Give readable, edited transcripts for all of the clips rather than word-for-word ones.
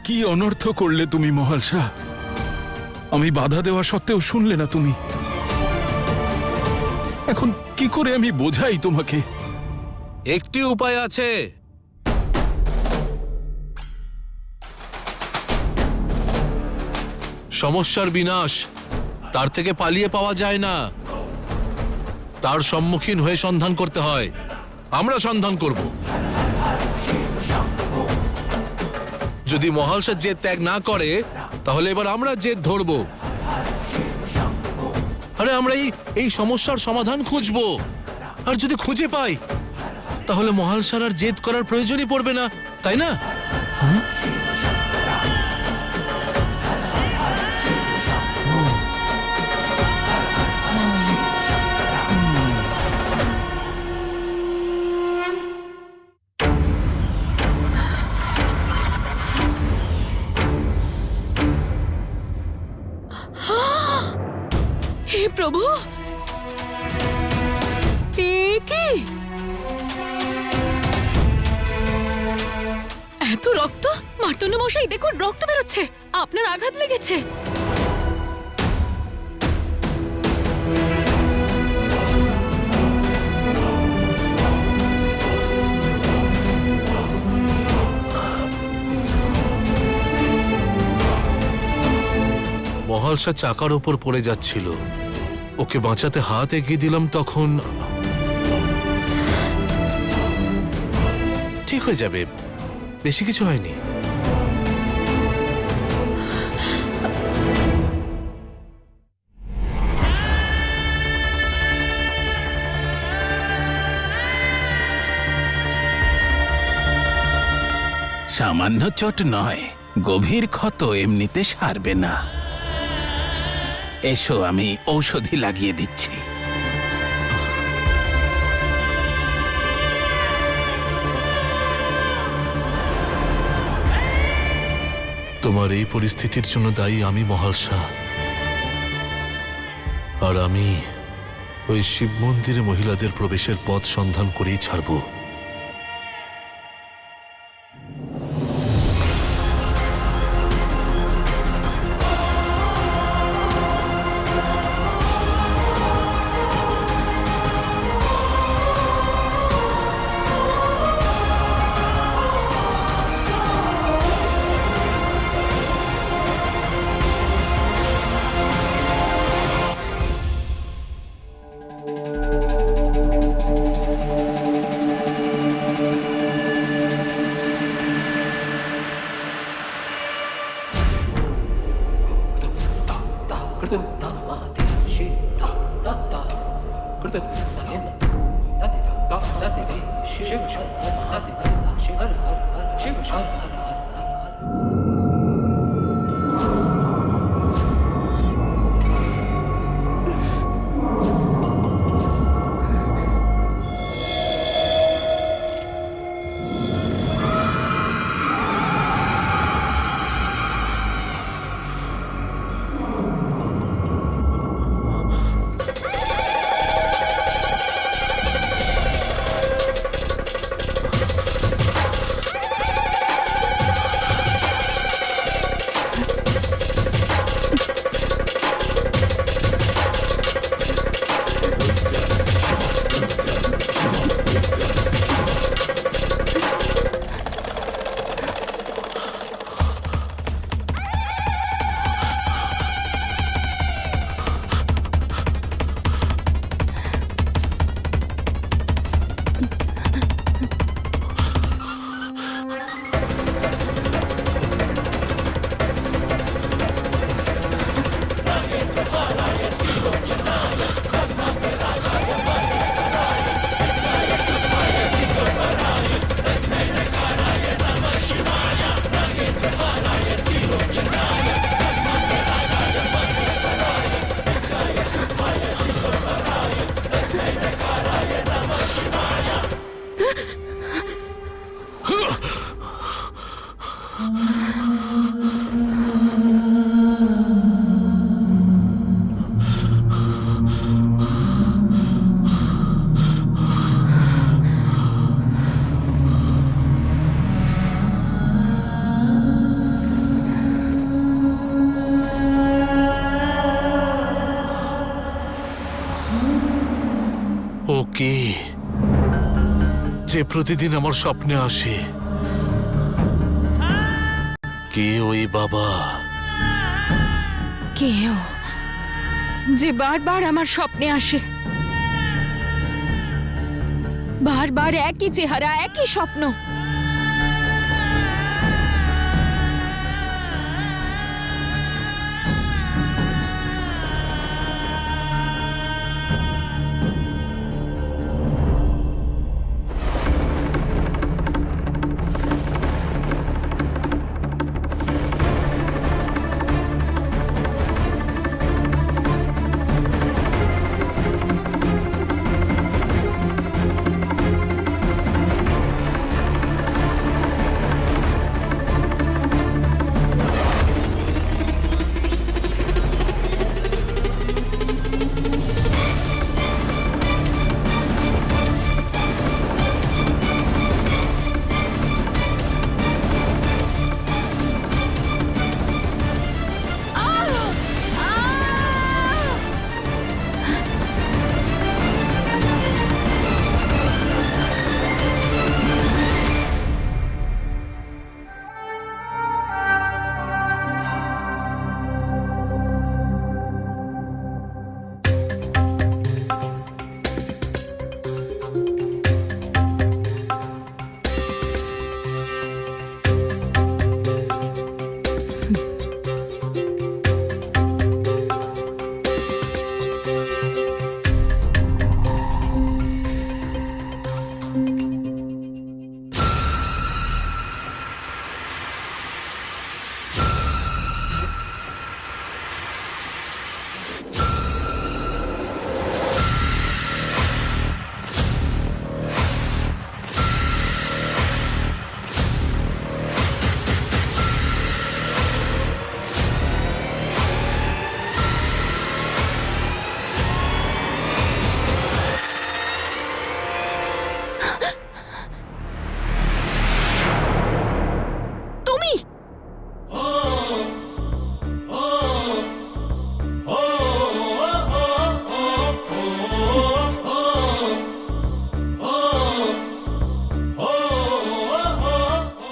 কি অনর্থ করলে তুমি মহালসা? আমি বাধা দেওয়া সত্ত্বেও শুনলে না তুমি। এখন কি করে আমি বোঝাই তোমাকে? একটি উপায় আছে। সমস্যার বিনাশ তার থেকে পালিয়ে পাওয়া যায় না, তার সম্মুখীন হয়ে সন্ধান করতে হয়। আমরা সন্ধান করব। যদি মহালসা জেদ ত্যাগ না করে তাহলে এবার আমরা জেদ ধরব। আরে আমরা এই সমস্যার সমাধান খুঁজব, আর যদি খুঁজে পাই তাহলে মহালসার আর জেদ করার প্রয়োজনই পড়বে না, তাই না? হে প্রভু, এ কি? এত রক্ত! মার্তণ্ড মশাই দেখুন, রক্ত বেরোচ্ছে। আপনার আঘাত লেগেছে। মহালসা চাকার ওপর পড়ে যাচ্ছিল, ওকে বাঁচাতে হাত এগিয়ে দিলাম, তখন ঠিক হয়ে যাবে, বেশি কিছু হয়নি। সামান্য চোট নয়, গভীর ক্ষত এমনিতে সারবে না। এসো, আমি ঔষধি লাগিয়ে দিচ্ছি। তোমার এই পরিস্থিতির জন্য দায়ী আমি মহালসা, আর আমি ওই শিব মন্দিরে মহিলাদের প্রবেশের পথ সন্ধান করেই ছাড়ব। যে প্রতিদিন আমার স্বপ্নে আসে। কে ওই বাবা? কেউ যে বারবার আমার স্বপ্নে আসে, বারবার একই চেহারা, একই স্বপ্ন।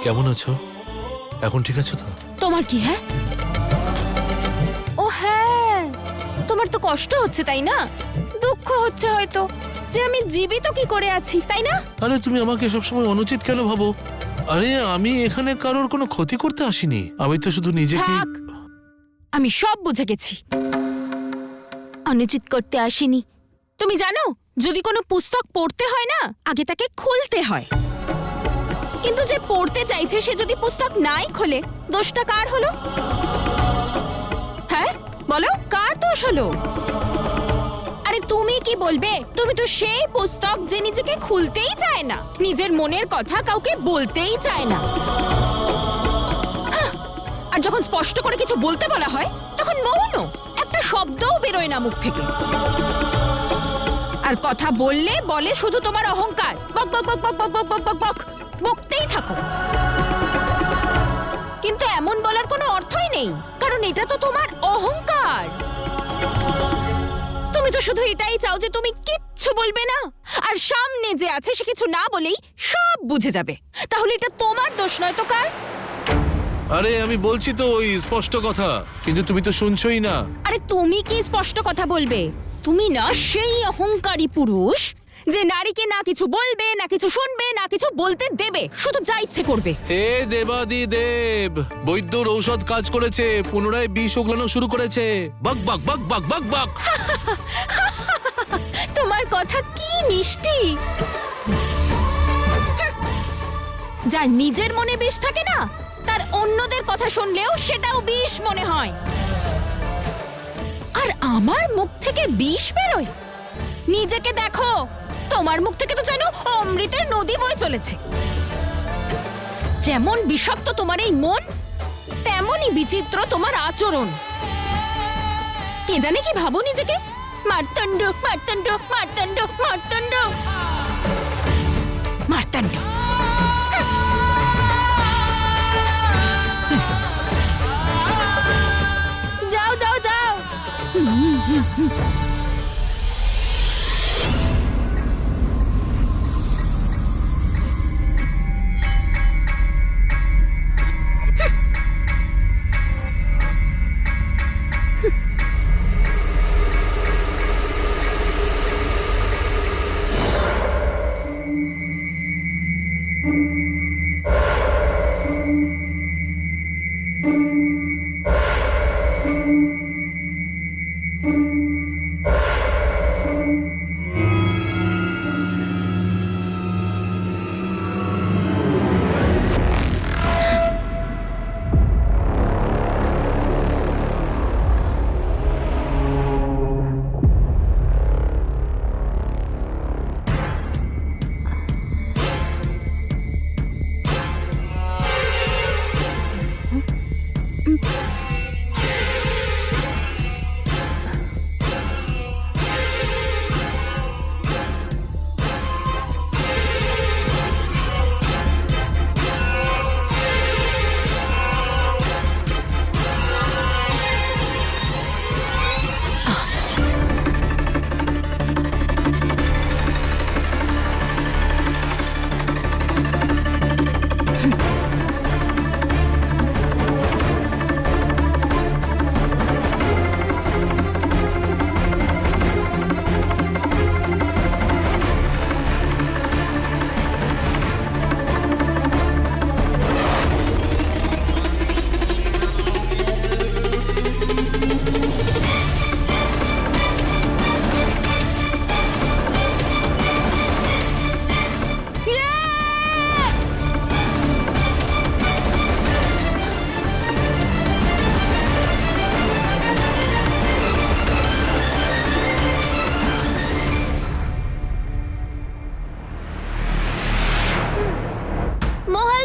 কেমন আছো? এখন ঠিক আছো তো? তোমার কি? হ্যাঁ, ও হ্যাঁ, তোমার তো কষ্ট হচ্ছে তাই না? দুঃখ হচ্ছে হয়তো যে আমি জীবিত কি করে আছি, তাই না? আরে তুমি আমাকে সবসময় অনুচিত কেন ভাবো? আরে আমি এখানে কারোর কোনো ক্ষতি করতে আসিনি, আমি তো শুধু নিজেকে। থাক, আমি সব বুঝে গেছি। অনুচিত করতে আসিনি। তুমি জানো, যদি কোনো পুস্তক পড়তে হয় না, আগে তাকে খুলতে হয়। কিন্তু যে পড়তে চাইছে সে যদি পুস্তক নাই খোলে, দোষটা কার হলো? হ্যাঁ বলো, কার দোষ হলো? আরে তুমি কি বলবে? তুমি তো সেই পুস্তক যে নিজেকে খুলতেই চায় না, নিজের মনের কথা কাউকে বলতেই চায় না। আর যখন স্পষ্ট করে কিছু বলতে বলা হয় তখন মৌন, একটা শব্দও বেরোয় না মুখ থেকে। আর কথা বললে বলে শুধু তোমার অহংকার, বক বক বক বক বক বক বক বক বক বকতেই থাকো। কিন্তু এমন বলার কোনো অর্থই নেই, কারণ এটা তো তোমার অহংকার। তুমি তো শুধু এটাই চাও যে তুমি কিচ্ছু বলবে না, আর সামনে যে আছে সে কিছু না বলেই সব বুঝে যাবে। তাহলে এটা তোমার দোষ নয় তো কার? আরে আমি বলছি তো ওই স্পষ্ট কথা, কিন্তু তুমি তো শুনছোই না। আরে তুমি কি স্পষ্ট কথা বলবে? তুমি না সেই অহংকারী পুরুষ যে নারীকে না কিছু বলবে, না কিছু শুনবে, না কিছু বলতে দেবে, শুধু যা ইচ্ছে করবে। হে দেবাদি দেব, বৈদ্যর ঔষধ কাজ করেছে, পুনরায় বিষ ওগলানো শুরু করেছে। বক বক বক বক বক বক। তোমার কথা কি মিষ্টি। যার নিজের মনে বিষ থাকে না, তার অন্যদের কথা শুনলেও সেটাও বিষ মনে হয়। আর আমার মুখ থেকে বিষ বেরোয়? নিজেকে দেখো, তোমার মুখ থেকে তো যেন অমৃতের নদী বয়ে চলেছে। যেমন বিষাক্ত তোমার এই মন, তেমনই বিচিত্র তোমার আচরণ। কে জানে কি ভাবো নিজেকে? মার্তণ্ড মার্তণ্ড মার্তণ্ড মার্তণ্ড মার্তণ্ড। যাও যাও যাও।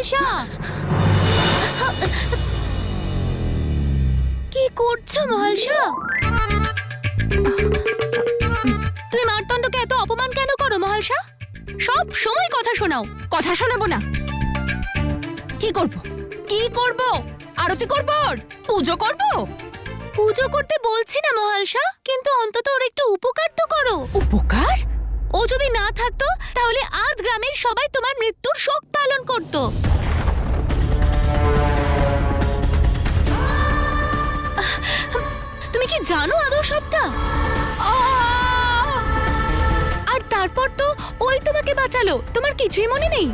মহালসা কি করছো মহালসা? তুমি মার্তণ্ডকে এত অপমান কেন করো মহালসা? সব সময় কথা শোনাও। কথা শোনাবো না। কি করব? কি করব? আরতি করব? পুজো করব? পুজো করতে বলছি না মহালসা, কিন্তু অন্তত ওর একটু উপকার তো করো। উপকার? ও যদি না থাকতো তাহলে আজ গ্রামের সবাই তোমার মৃত্যুর শোক পালন করত। তুমি কি জানো আদৌ সবটা? আর তারপর তো ওই তোমাকে বাঁচালো, তোমার কিছুই মনে নেই?